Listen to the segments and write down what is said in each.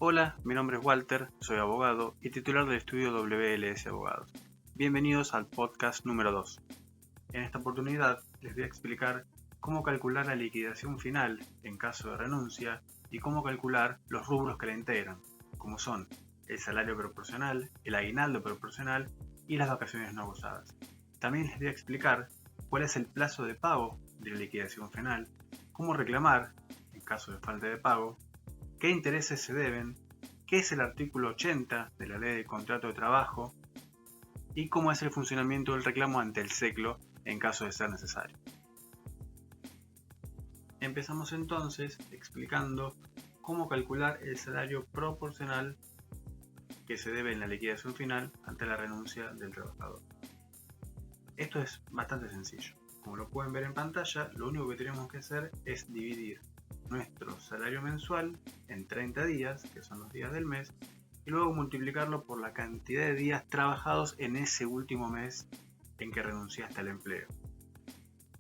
Hola, mi nombre es Walter, soy abogado y titular del estudio WLS Abogados. Bienvenidos al podcast número 2. En esta oportunidad les voy a explicar cómo calcular la liquidación final en caso de renuncia y cómo calcular los rubros que la integran, como son el salario proporcional, el aguinaldo proporcional y las vacaciones no gozadas. También les voy a explicar cuál es el plazo de pago de la liquidación final, cómo reclamar en caso de falta de pago, qué intereses se deben, qué es el artículo 80 de la Ley de Contrato de Trabajo y cómo es el funcionamiento del reclamo ante el SECLO en caso de ser necesario. Empezamos entonces explicando cómo calcular el salario proporcional que se debe en la liquidación final ante la renuncia del trabajador. Esto es bastante sencillo. Como lo pueden ver en pantalla, lo único que tenemos que hacer es dividir nuestro salario mensual en 30 días, que son los días del mes, y luego multiplicarlo por la cantidad de días trabajados en ese último mes en que renunciaste al empleo.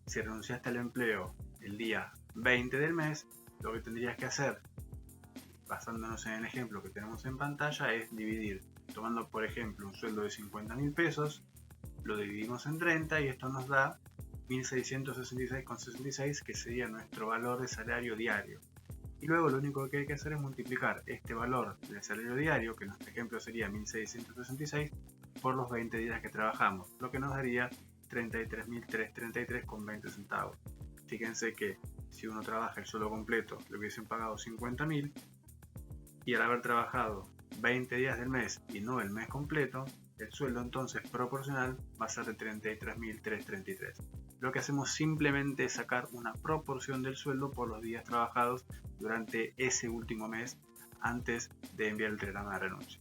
Si renunciaste al empleo el día 20 del mes, lo que tendrías que hacer, basándonos en el ejemplo que tenemos en pantalla, es dividir, tomando por ejemplo un sueldo de 50.000 pesos, lo dividimos en 30 y esto nos da 1.666,66, que sería nuestro valor de salario diario. Y luego lo único que hay que hacer es multiplicar este valor del salario diario, que en nuestro ejemplo sería 1.666, por los 20 días que trabajamos, lo que nos daría 33.333,20 centavos. Fíjense que si uno trabaja el sueldo completo le hubiesen pagado 50.000 y al haber trabajado 20 días del mes y no el mes completo, el sueldo entonces proporcional va a ser de 33.333. Lo que hacemos simplemente es sacar una proporción del sueldo por los días trabajados durante ese último mes antes de enviar el telegrama de renuncia.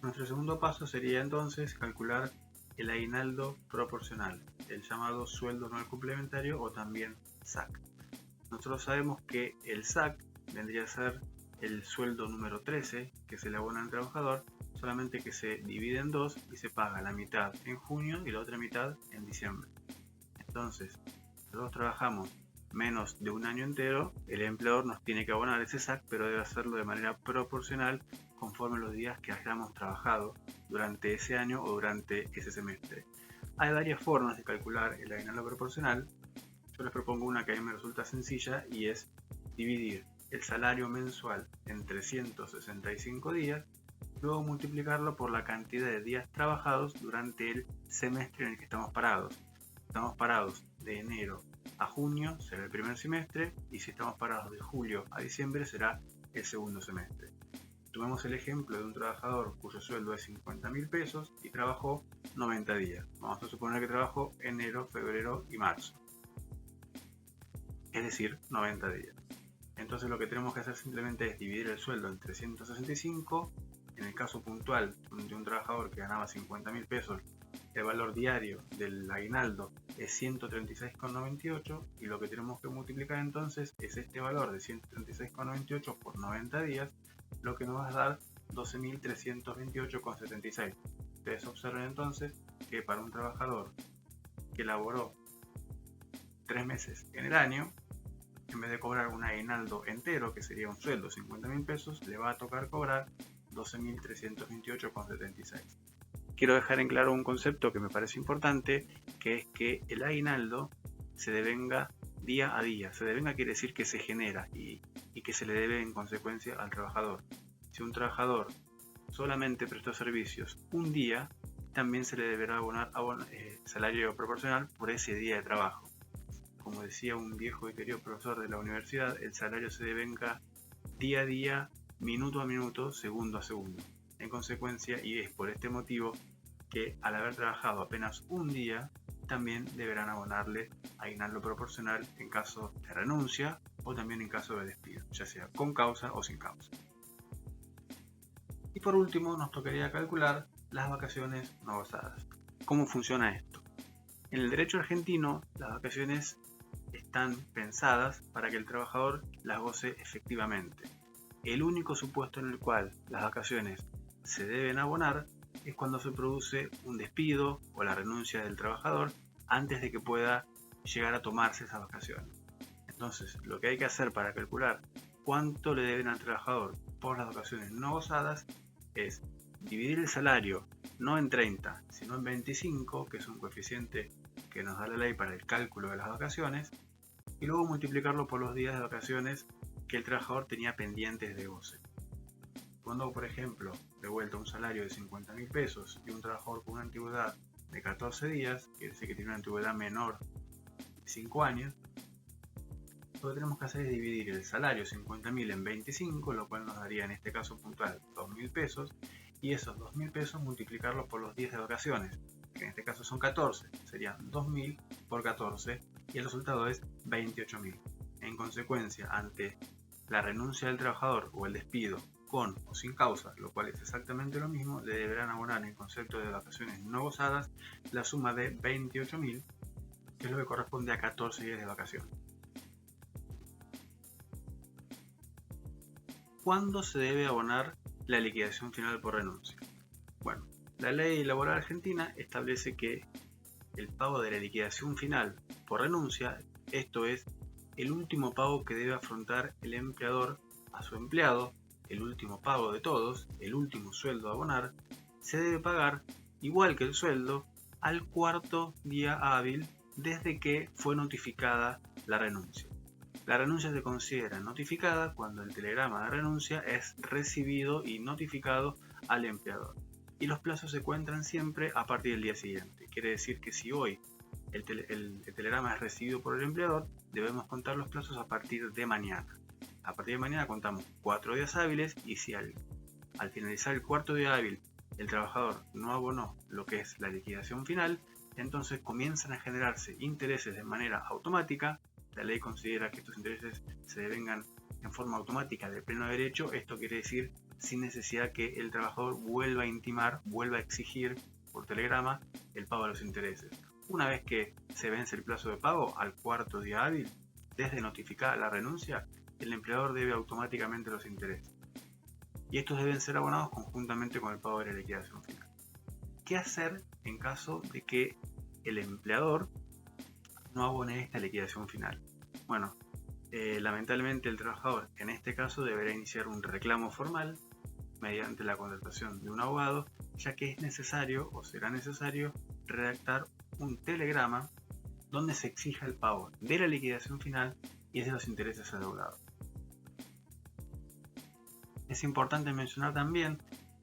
Nuestro segundo paso sería entonces calcular el aguinaldo proporcional, el llamado sueldo anual complementario o también SAC. Nosotros sabemos que el SAC vendría a ser el sueldo número 13 que se le abona al trabajador, solamente que se divide en dos y se paga la mitad en junio y la otra mitad en diciembre. Entonces, si nosotros trabajamos menos de un año entero, el empleador nos tiene que abonar ese SAC, pero debe hacerlo de manera proporcional conforme los días que hayamos trabajado durante ese año o durante ese semestre. Hay varias formas de calcular el aguinaldo proporcional. Yo les propongo una que a mí me resulta sencilla y es dividir el salario mensual en 365 días, luego multiplicarlo por la cantidad de días trabajados durante el semestre en el que estamos parados. Estamos parados de enero a junio, será el primer semestre, y si estamos parados de julio a diciembre, será el segundo semestre. Tomemos el ejemplo de un trabajador cuyo sueldo es 50.000 pesos y trabajó 90 días. Vamos a suponer que trabajó enero, febrero y marzo. Es decir, 90 días. Entonces lo que tenemos que hacer simplemente es dividir el sueldo en 365. En el caso puntual de un trabajador que ganaba 50.000 pesos, el valor diario del aguinaldo es 136,98 y lo que tenemos que multiplicar entonces es este valor de 136,98 por 90 días, lo que nos va a dar 12.328,76. Ustedes observen entonces que para un trabajador que laboró 3 meses en el año, en vez de cobrar un aguinaldo entero, que sería un sueldo 50.000 pesos, le va a tocar cobrar 12.328,76. Quiero dejar en claro un concepto que me parece importante, que es que el aguinaldo se devenga día a día. Se devenga quiere decir que se genera y que se le debe en consecuencia al trabajador. Si un trabajador solamente prestó servicios un día, también se le deberá abonar salario proporcional por ese día de trabajo. Como decía un viejo y querido profesor de la universidad, el salario se devenga día a día, minuto a minuto, segundo a segundo. En consecuencia, y es por este motivo que al haber trabajado apenas un día, también deberán abonarle aguinaldo proporcional en caso de renuncia o también en caso de despido, ya sea con causa o sin causa. Y por último, nos tocaría calcular las vacaciones no gozadas. ¿Cómo funciona esto? En el derecho argentino, las vacaciones están pensadas para que el trabajador las goce efectivamente. El único supuesto en el cual las vacaciones se deben abonar es cuando se produce un despido o la renuncia del trabajador antes de que pueda llegar a tomarse esas vacaciones. Entonces, lo que hay que hacer para calcular cuánto le deben al trabajador por las vacaciones no gozadas es dividir el salario no en 30, sino en 25, que es un coeficiente que nos da la ley para el cálculo de las vacaciones, y luego multiplicarlo por los días de vacaciones que el trabajador tenía pendientes de goce. Cuando, por ejemplo, de vuelta un salario de 50.000 pesos y un trabajador con una antigüedad de 14 días, quiere decir que tiene una antigüedad menor de 5 años, lo que tenemos que hacer es dividir el salario 50.000 en 25, lo cual nos daría en este caso puntual 2.000 pesos, y esos 2.000 pesos multiplicarlos por los días de vacaciones, que en este caso son 14, serían 2.000 por 14, y el resultado es 28.000. En consecuencia, ante la renuncia del trabajador o el despido con o sin causa, lo cual es exactamente lo mismo, le deberán abonar en concepto de vacaciones no gozadas la suma de 28.000, que es lo que corresponde a 14 días de vacaciones. ¿Cuándo se debe abonar la liquidación final por renuncia? Bueno, la ley laboral argentina establece que el pago de la liquidación final por renuncia, esto es, el último pago que debe afrontar el empleador a su empleado, el último pago de todos, el último sueldo a abonar, se debe pagar, igual que el sueldo, al cuarto día hábil desde que fue notificada la renuncia. La renuncia se considera notificada cuando el telegrama de renuncia es recibido y notificado al empleador. Y los plazos se cuentan siempre a partir del día siguiente. Quiere decir que si hoy el telegrama es recibido por el empleador, debemos contar los plazos a partir de mañana. A partir de mañana contamos 4 días hábiles, y si al finalizar el cuarto día hábil el trabajador no abonó lo que es la liquidación final, entonces comienzan a generarse intereses de manera automática. La ley considera que estos intereses se devengan en forma automática de pleno derecho. Esto quiere decir sin necesidad que el trabajador vuelva a intimar, vuelva a exigir por telegrama el pago de los intereses. Una vez que se vence el plazo de pago, al cuarto día hábil, desde notificada la renuncia, el empleador debe automáticamente los intereses. Y estos deben ser abonados conjuntamente con el pago de la liquidación final. ¿Qué hacer en caso de que el empleador no abone esta liquidación final? Bueno, lamentablemente el trabajador en este caso deberá iniciar un reclamo formal mediante la contratación de un abogado, ya que es necesario o será necesario redactar un telegrama donde se exija el pago de la liquidación final y de los intereses adeudados. Es importante mencionar también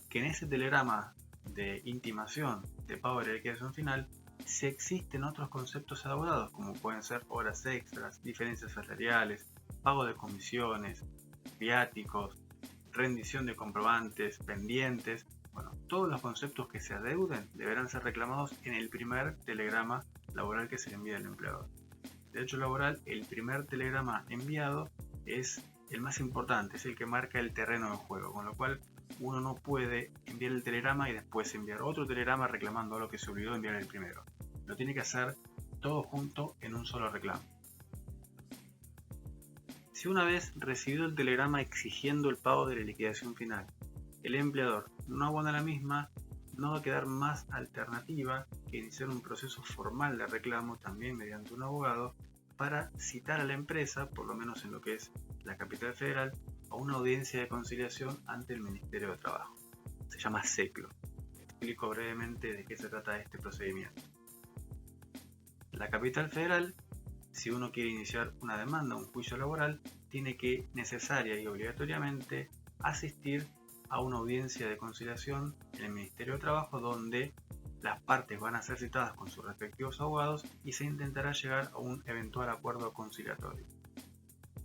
que en ese telegrama de intimación de pago de la liquidación final se existen otros conceptos adeudados, como pueden ser horas extras, diferencias salariales, pago de comisiones, viáticos, rendición de comprobantes, pendientes. Bueno, todos los conceptos que se adeuden deberán ser reclamados en el primer telegrama laboral que se le envía al empleador. De hecho laboral, el primer telegrama enviado es el más importante, es el que marca el terreno de juego, con lo cual uno no puede enviar el telegrama y después enviar otro telegrama reclamando lo que se olvidó enviar el primero. Lo tiene que hacer todo junto en un solo reclamo. Si una vez recibido el telegrama exigiendo el pago de la liquidación final, el empleador no abona la misma, no va a quedar más alternativa que iniciar un proceso formal de reclamo también mediante un abogado para citar a la empresa, por lo menos en lo que es la capital federal, a una audiencia de conciliación ante el Ministerio de Trabajo. Se llama SECLO. Explico brevemente de qué se trata este procedimiento. La capital federal, si uno quiere iniciar una demanda, un juicio laboral, tiene que necesaria y obligatoriamente asistir a una audiencia de conciliación en el Ministerio de Trabajo, donde las partes van a ser citadas con sus respectivos abogados y se intentará llegar a un eventual acuerdo conciliatorio.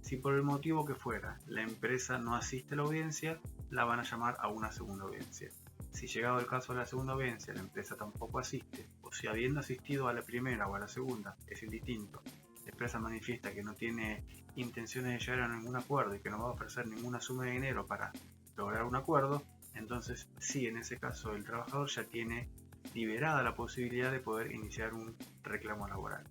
Si por el motivo que fuera la empresa no asiste a la audiencia, la van a llamar a una segunda audiencia. Si llegado el caso a la segunda audiencia la empresa tampoco asiste, o si habiendo asistido a la primera o a la segunda, es indistinto, la empresa manifiesta que no tiene intenciones de llegar a ningún acuerdo y que no va a ofrecer ninguna suma de dinero para lograr un acuerdo, entonces sí, en ese caso el trabajador ya tiene liberada la posibilidad de poder iniciar un reclamo laboral.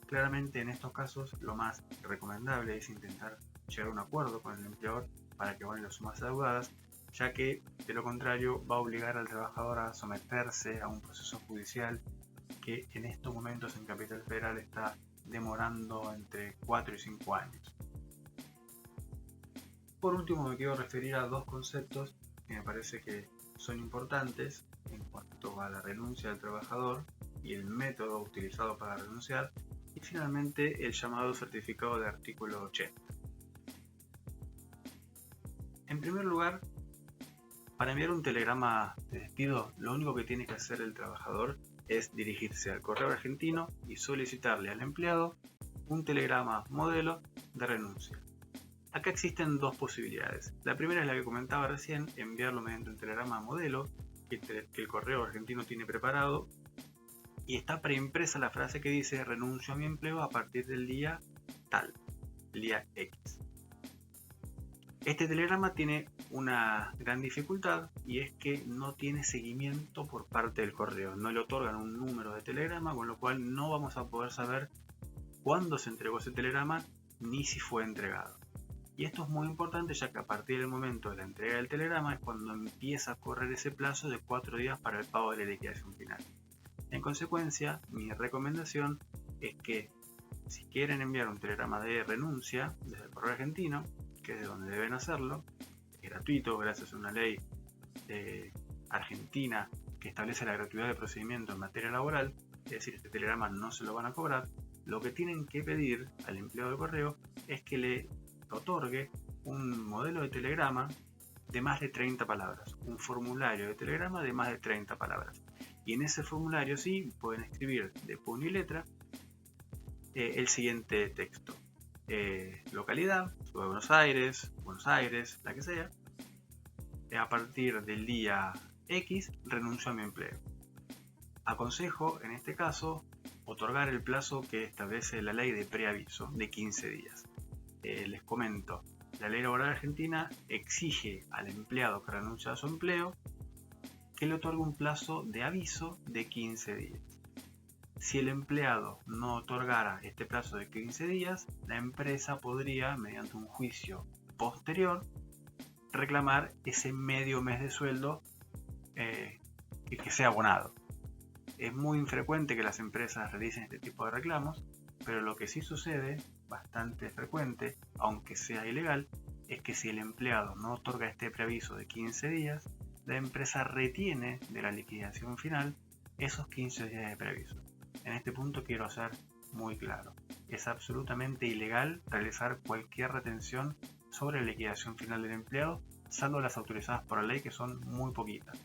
Claramente en estos casos lo más recomendable es intentar llegar a un acuerdo con el empleador para que abonen las sumas adeudadas, ya que de lo contrario va a obligar al trabajador a someterse a un proceso judicial que en estos momentos en Capital Federal está demorando entre 4 y 5 años. Por último, me quiero referir a dos conceptos que me parece que son importantes en cuanto a la renuncia del trabajador y el método utilizado para renunciar, y finalmente el llamado certificado de artículo 80. En primer lugar, para enviar un telegrama de despido, lo único que tiene que hacer el trabajador es dirigirse al correo argentino y solicitarle al empleado un telegrama modelo de renuncia. Acá existen dos posibilidades. La primera es la que comentaba recién, enviarlo mediante un telegrama modelo que el correo argentino tiene preparado y está preimpresa la frase que dice renuncio a mi empleo a partir del día tal, el día X. Este telegrama tiene una gran dificultad y es que no tiene seguimiento por parte del correo. No le otorgan un número de telegrama, con lo cual no vamos a poder saber cuándo se entregó ese telegrama ni si fue entregado. Y esto es muy importante, ya que a partir del momento de la entrega del telegrama es cuando empieza a correr ese plazo de 4 días para el pago de la liquidación final. En consecuencia, mi recomendación es que si quieren enviar un telegrama de renuncia desde el correo argentino, que es de donde deben hacerlo, es gratuito gracias a una ley argentina que establece la gratuidad de procedimiento en materia laboral, es decir, este telegrama no se lo van a cobrar. Lo que tienen que pedir al empleado de correo es que le otorgue un modelo de telegrama de más de 30 palabras, un formulario de telegrama de más de 30 palabras. Y en ese formulario sí pueden escribir de puño y letra el siguiente texto. Localidad, Ciudad de Buenos Aires, la que sea. A partir del día X renuncio a mi empleo. Aconsejo, en este caso, otorgar el plazo que establece la ley de preaviso de 15 días. Les comento, la ley laboral argentina exige al empleado que renuncia a su empleo que le otorgue un plazo de aviso de 15 días. Si el empleado no otorgara este plazo de 15 días, la empresa podría, mediante un juicio posterior, reclamar ese medio mes de sueldo que sea abonado. Es muy infrecuente que las empresas realicen este tipo de reclamos, pero lo que sí sucede, bastante frecuente, aunque sea ilegal, es que si el empleado no otorga este preaviso de 15 días, la empresa retiene de la liquidación final esos 15 días de preaviso. En este punto quiero ser muy claro, es absolutamente ilegal realizar cualquier retención sobre la liquidación final del empleado, salvo las autorizadas por la ley, que son muy poquitas.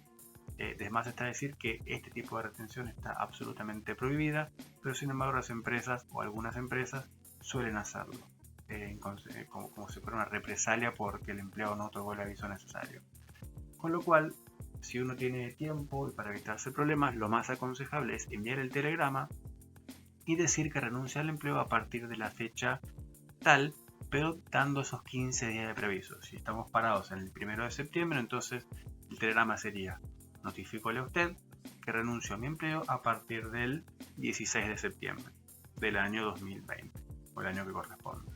Además está decir que este tipo de retención está absolutamente prohibida, pero sin embargo las empresas o algunas empresas suelen hacerlo, como si fuera una represalia porque el empleado no otorgó el aviso necesario. Con lo cual, si uno tiene tiempo y para evitarse problemas, lo más aconsejable es enviar el telegrama y decir que renuncia al empleo a partir de la fecha tal, pero dando esos 15 días de preaviso. Si estamos parados en el 1 de septiembre, entonces el telegrama sería: notifícole a usted que renuncio a mi empleo a partir del 16 de septiembre del año 2020 o el año que corresponda.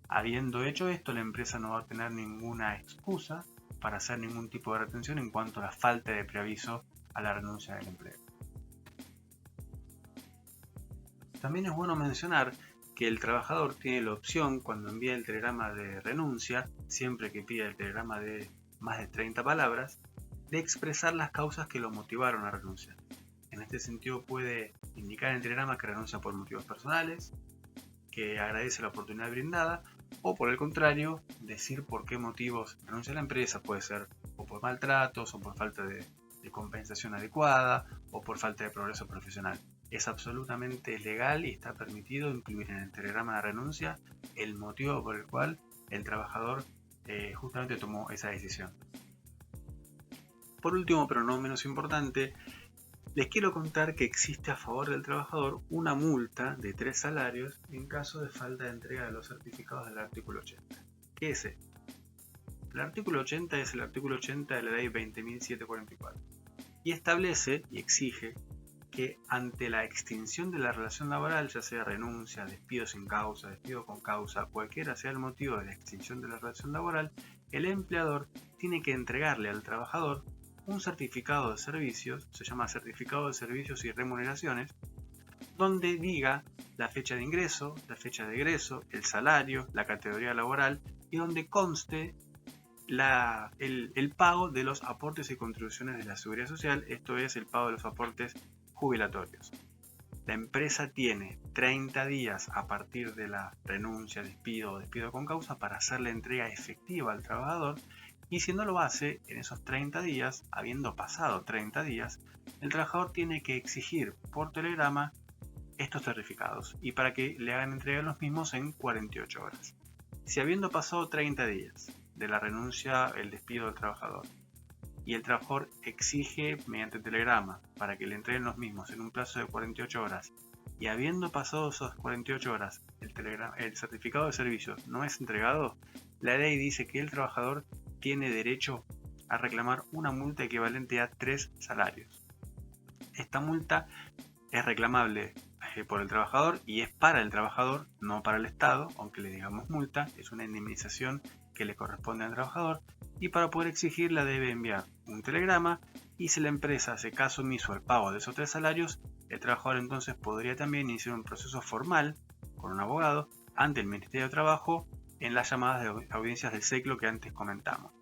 Habiendo hecho esto, la empresa no va a tener ninguna excusa para hacer ningún tipo de retención en cuanto a la falta de preaviso a la renuncia del empleo. También es bueno mencionar que el trabajador tiene la opción, cuando envía el telegrama de renuncia, siempre que pida el telegrama de más de 30 palabras, de expresar las causas que lo motivaron a renunciar. En este sentido puede indicar en el telegrama que renuncia por motivos personales, que agradece la oportunidad brindada, o por el contrario, decir por qué motivos renuncia a la empresa. Puede ser o por maltratos, o por falta de compensación adecuada, o por falta de progreso profesional. Es absolutamente legal y está permitido incluir en el telegrama de renuncia el motivo por el cual el trabajador justamente tomó esa decisión. Por último, pero no menos importante, les quiero contar que existe a favor del trabajador una multa de 3 salarios en caso de falta de entrega de los certificados del artículo 80. ¿Qué es esto? El artículo 80 es el artículo 80 de la ley 20.744 y establece y exige que ante la extinción de la relación laboral, ya sea renuncia, despido sin causa, despido con causa, cualquiera sea el motivo de la extinción de la relación laboral, el empleador tiene que entregarle al trabajador un certificado de servicios, se llama certificado de servicios y remuneraciones, donde diga la fecha de ingreso, la fecha de egreso, el salario, la categoría laboral y donde conste el pago de los aportes y contribuciones de la Seguridad Social, esto es el pago de los aportes jubilatorios. La empresa tiene 30 días a partir de la renuncia, despido o despido con causa para hacer la entrega efectiva al trabajador, y si no lo hace en esos 30 días, habiendo pasado 30 días, el trabajador tiene que exigir por telegrama estos certificados y para que le hagan entrega de los mismos en 48 horas. Si habiendo pasado 30 días de la renuncia, el despido del trabajador, y el trabajador exige mediante telegrama para que le entreguen los mismos en un plazo de 48 horas, y habiendo pasado esas 48 horas el certificado de servicio no es entregado, la ley dice que el trabajador tiene derecho a reclamar una multa equivalente a 3 salarios. Esta multa es reclamable por el trabajador y es para el trabajador, no para el Estado, aunque le digamos multa, es una indemnización que le corresponde al trabajador, y para poder exigirla debe enviar un telegrama, y si la empresa hace caso omiso al pago de esos 3 salarios, el trabajador entonces podría también iniciar un proceso formal con un abogado ante el Ministerio de Trabajo en las llamadas de audiencias del SECLO que antes comentamos.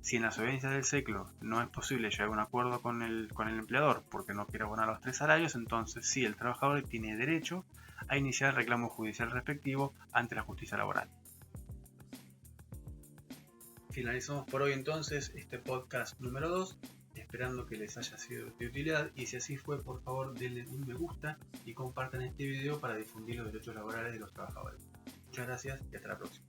Si en las audiencias del SECLO no es posible llegar a un acuerdo con el empleador porque no quiere abonar los 3 salarios, entonces sí, el trabajador tiene derecho a iniciar el reclamo judicial respectivo ante la justicia laboral. Finalizamos por hoy entonces este podcast número 2, esperando que les haya sido de utilidad, y si así fue, por favor denle un me gusta y compartan este video para difundir los derechos laborales de los trabajadores. Muchas gracias y hasta la próxima.